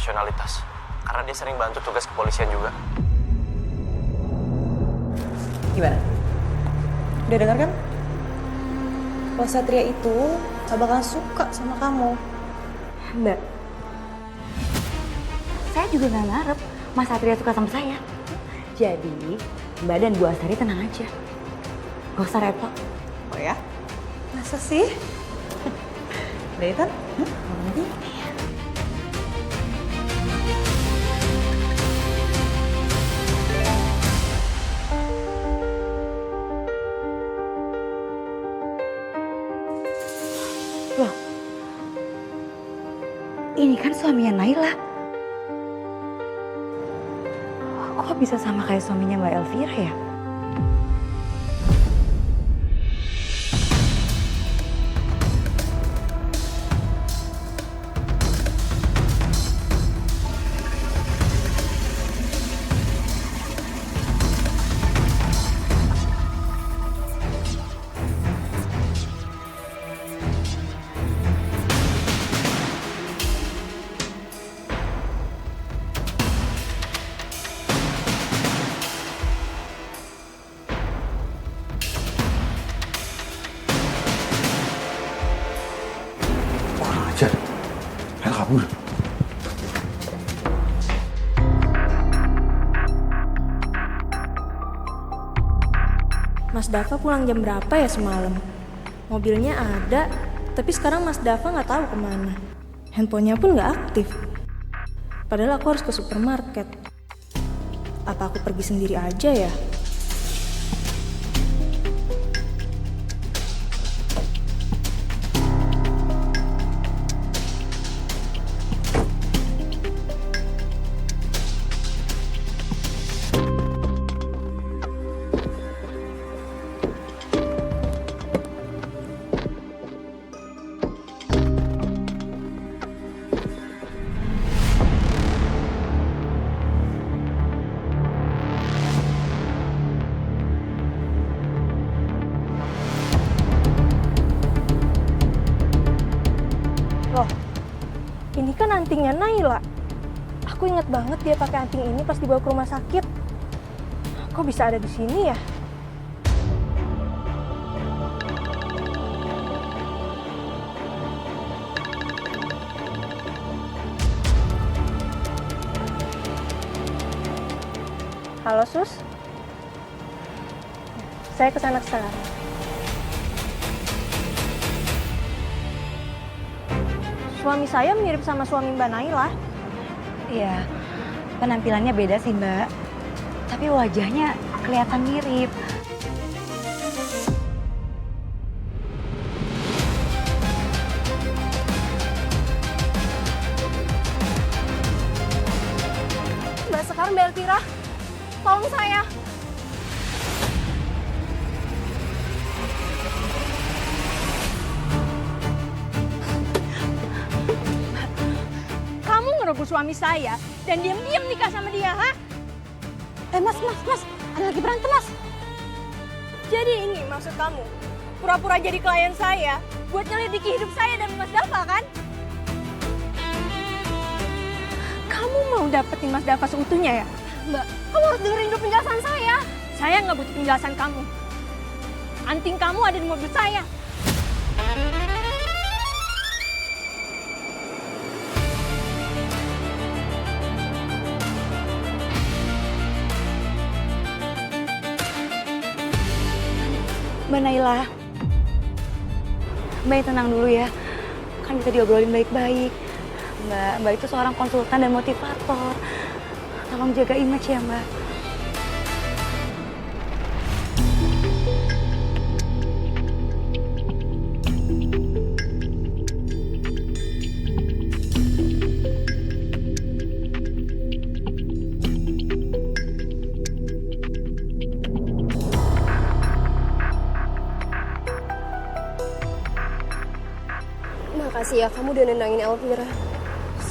profesionalitas. Karena dia sering bantu tugas kepolisian juga. Gimana? Udah dengar kan? Kalau Satria itu gak bakal suka sama kamu. Mbak, saya juga gak ngarep Mas Satria suka sama saya. Jadi, Mbak dan Bu Astari tenang aja. Gak usah repot. Oh ya? Masa sih? Udah itu? Loh, ini kan suaminya Naila. Kok bisa sama kayak suaminya Mbak Elvira ya? Ajar, Hel kabur. Mas Dava pulang jam berapa ya semalam? Mobilnya ada, tapi sekarang Mas Dava nggak tahu kemana. Handphonenya pun nggak aktif. Padahal aku harus ke supermarket. Apa aku pergi sendiri aja ya? Loh, ini kan antingnya Naila. Aku ingat banget dia pakai anting ini pas dibawa ke rumah sakit. Kok bisa ada di sini ya? Halo Sus, saya kesana sekarang. Suami saya mirip sama suami Mbak Naila. Iya, penampilannya beda sih Mbak. Tapi wajahnya kelihatan mirip. Mbak Sekar, Mbak Elvira, tolong saya. Kamu ngerebut suami saya dan diam-diam nikah sama dia, ha? Mas, ada lagi berantem, Mas. Jadi ini maksud kamu? Pura-pura jadi klien saya buat nyelidiki hidup saya dan Mas Dava, kan? Kamu mau dapetin Mas Dava seutuhnya ya? Mbak, kamu harus dengerin dulu penjelasan saya. Saya nggak butuh penjelasan kamu. Anting kamu ada di mobil saya. Mbak Naila, Mbak tenang dulu ya. Kan bisa diobrolin baik-baik. Mbak itu seorang konsultan dan motivator. Tolong jaga image ya Mbak. Makasih ya kamu udah nenangin Elvira.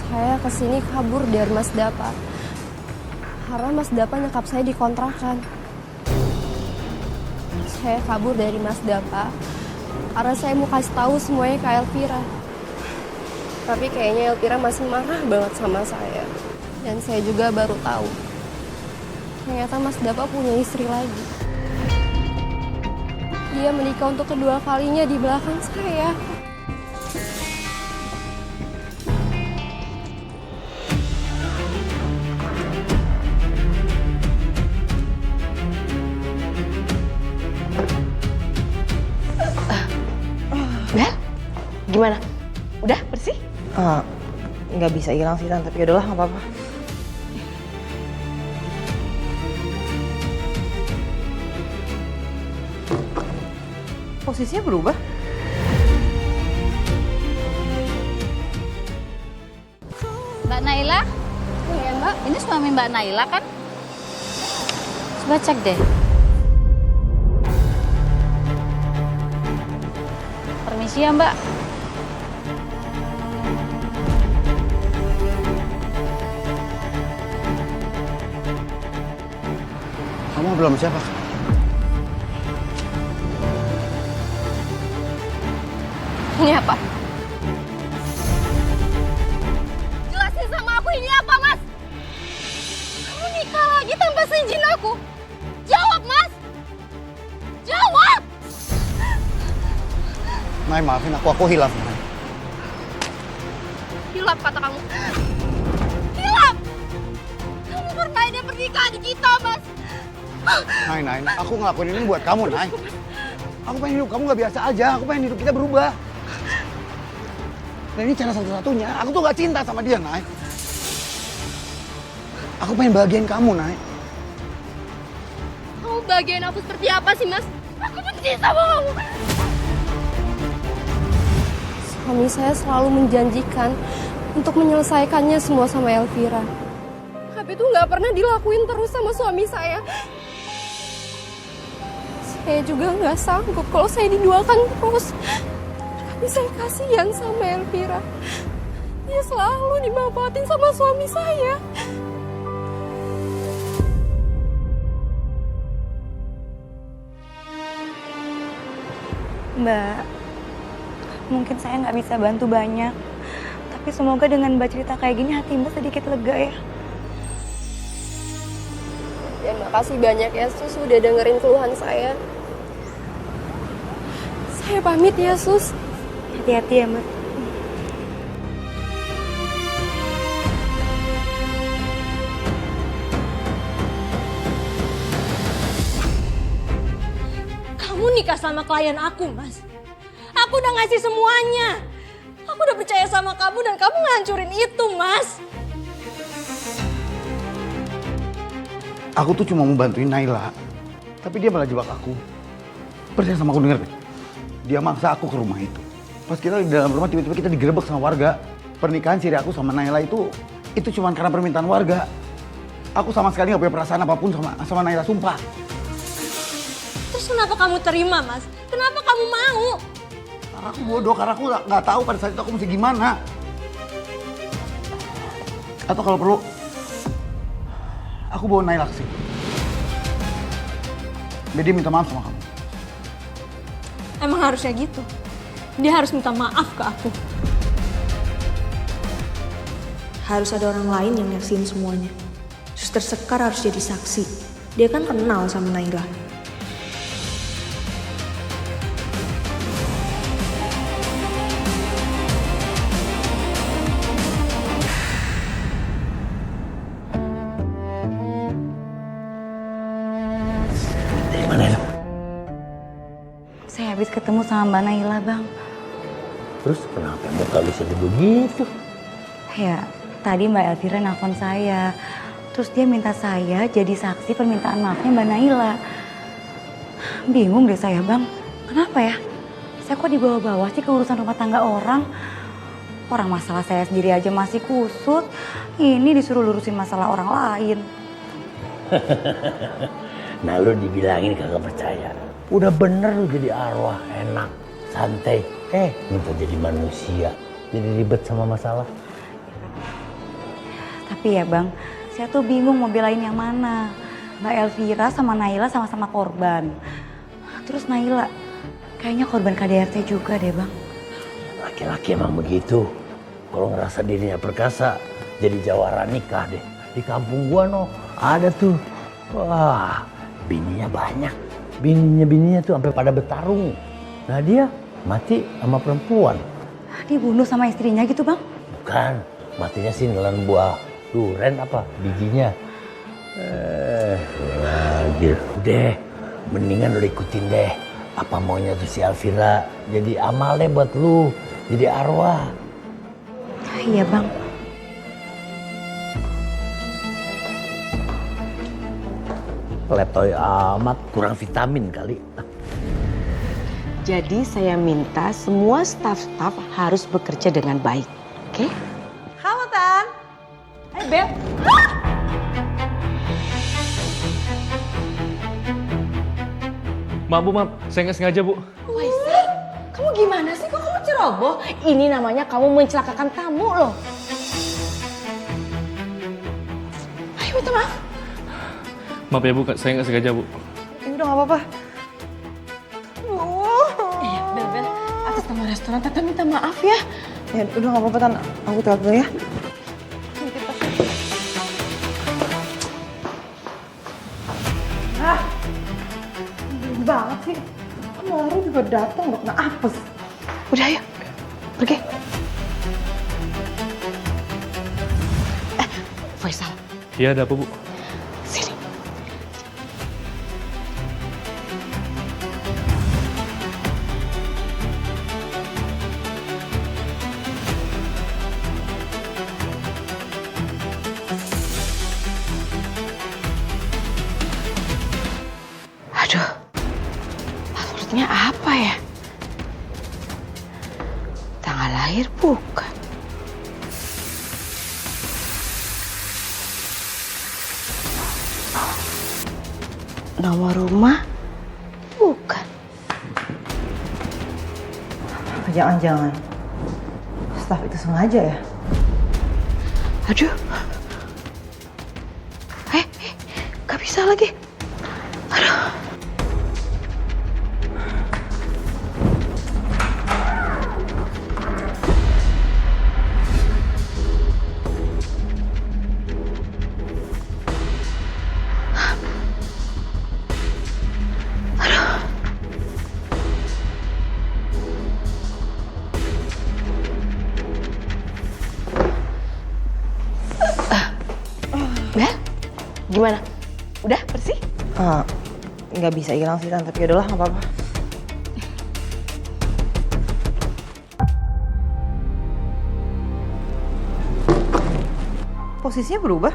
Saya kesini kabur dari Mas Dapa. Karena Mas Dapa nyekap saya di kontrakan. Saya kabur dari Mas Dapa karena saya mau kasih tahu semuanya ke Elvira. Tapi kayaknya Elvira masih marah banget sama saya. Dan saya juga baru tahu. Ternyata Mas Dava punya istri lagi. Dia menikah untuk kedua kalinya di belakang saya. Bel, gimana? Udah bersih? Nggak bisa hilang sih Tan, tapi udahlah nggak apa-apa. Posisinya berubah. Mbak Naila, Iya Mbak. ini suami Mbak Naila kan? Coba cek deh. Permisi ya Mbak. Kamu belum siapa? Ini apa? Jelasin sama aku ini apa, Mas? Kamu nikah lagi tanpa seizin aku? Jawab, Mas! Jawab! Nay, maafin aku hilaf. Nay. Hilap kata kamu. Hilap! Kamu permainkan pernikahan kita, Mas. Nay, aku ngelakuin ini buat kamu, Nay. Aku pengen hidup kamu gak biasa aja, aku pengen hidup kita berubah. Dan ini cara satu-satunya, aku tuh gak cinta sama dia, Nay. Aku pengen bahagiain kamu, Nay. Kamu bagian aku seperti apa sih, Mas? Aku benci sama kamu. Suami saya selalu menjanjikan untuk menyelesaikannya semua sama Elvira. Tapi itu nggak pernah dilakuin terus sama suami saya. Saya juga nggak sanggup kalau saya diduakan terus. Tapi saya kasihan sama Elvira. Dia selalu dimanfaatin sama suami saya. Mbak, mungkin saya nggak bisa bantu banyak. Tapi semoga dengan Mbak cerita kayak gini hati Mbak sedikit lega ya. Dan makasih banyak ya Sus udah dengerin keluhan saya. Saya pamit ya Sus. Hati-hati ya Mbak. Kamu nikah sama klien aku, Mas. Aku udah ngasih semuanya. Aku udah percaya sama kamu dan kamu ngancurin itu, Mas. Aku tuh cuma mau bantuin Naila. Tapi dia malah jebak aku. Percaya sama aku, denger deh. Dia maksa aku ke rumah itu. Pas kita di dalam rumah tiba-tiba kita digerebek sama warga. Pernikahan siri aku sama Naila itu cuma karena permintaan warga. Aku sama sekali gak punya perasaan apapun sama Naila, sumpah. Terus kenapa kamu terima, Mas? Kenapa kamu mau? Karena aku bodoh, karena aku nggak tahu pada saat itu aku mesti gimana. Atau kalau perlu, aku bawa Naila ke sini. Biar dia minta maaf sama kamu. Emang harusnya gitu. Dia harus minta maaf ke aku. Harus ada orang lain yang nyaksiin semuanya. Suster Sekar harus jadi saksi. Dia kan kenal sama Naila. Saya habis ketemu sama Mbak Naila, Bang. Terus kenapa muka lu sedih begitu? Ya, tadi Mbak Elvira nelfon saya. Terus dia minta saya jadi saksi permintaan maafnya Mbak Naila. Bingung deh saya, Bang. Kenapa ya? Saya kok dibawa-bawa sih ke urusan rumah tangga orang? Orang masalah saya sendiri aja masih kusut. Ini disuruh lurusin masalah orang lain. Nah lu dibilangin kagak percaya. Udah bener lu jadi arwah, enak, santai. Minta jadi manusia, jadi ribet sama masalah. Tapi ya Bang, saya tuh bingung mau belain yang mana. Mbak Elvira sama Naila sama-sama korban. Terus Naila, kayaknya korban KDRT juga deh Bang. Laki-laki emang begitu. kalau ngerasa dirinya perkasa, jadi jawara nikah deh. Di kampung gua ada tuh. Wah, bininya banyak. Bininya tuh sampai pada bertarung. Nah dia mati sama perempuan. Dibunuh sama istrinya gitu bang? Bukan, matinya sih nelan buah duren apa bijinya. Lagi. Udah, mendingan lo ikutin deh. Apa maunya tuh si Alvira. Jadi amal deh buat lu. Jadi arwah. Iya bang. Letoy amat, kurang vitamin kali. Jadi saya minta semua staf-staf harus bekerja dengan baik. Oke? Halo Tan. Hai Bel. Maaf Bu, maaf. Saya nggak sengaja Bu. Faisal, kamu gimana sih? Kok kamu ceroboh? Ini namanya kamu mencelakakan tamu loh. Ayo minta maaf. Maaf ya Bu, saya nggak sengaja Bu. Ini udah gak apa-apa. Bel, atas nama restoran Tante minta maaf ya. Ya udah gak apa-apa Tan. Aku telat dulu ya. Banget sih. Kemarin juga datang gak kena apes. Udah ayo, pergi. Faisal, Iya, ada apa Bu? sini. Aduh, passwordnya apa ya? Tanggal lahir bukan. Nomor rumah bukan. Jangan-jangan staf itu sengaja ya? Aduh. Gak bisa lagi. Aduh. Bel, gimana? Udah bersih? Nggak bisa hilang sih Tan, tapi udahlah nggak apa-apa. Posisinya berubah?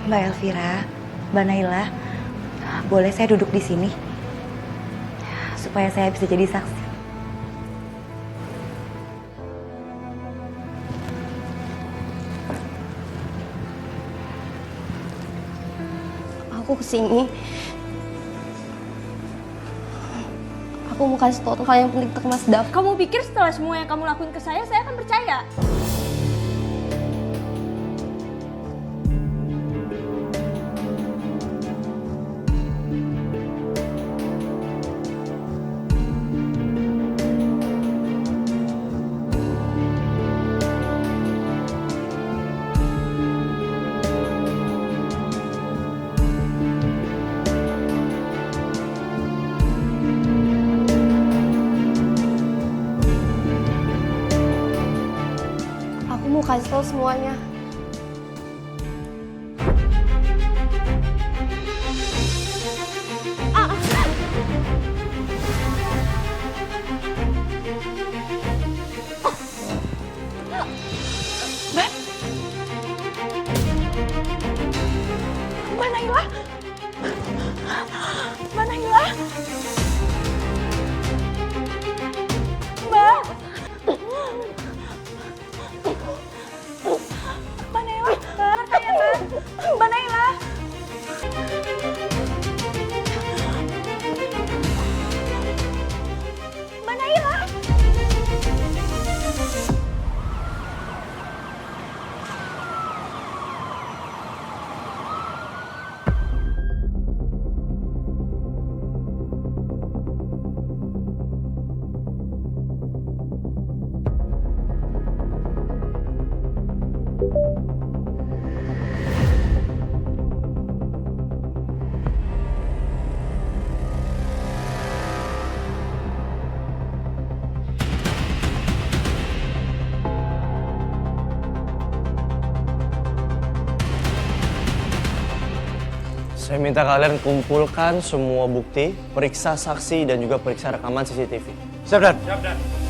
Mbak Elvira, Mbak Naila, boleh saya duduk di sini? Supaya saya bisa jadi saksi. Aku kesini. Aku mau kasih tau hal yang penting ke Mas Dav. Kamu pikir setelah semua yang kamu lakuin ke saya akan percaya? Aku mau kasih tau semuanya. Saya minta kalian kumpulkan semua bukti, periksa saksi dan juga periksa rekaman CCTV. Siap, Dan.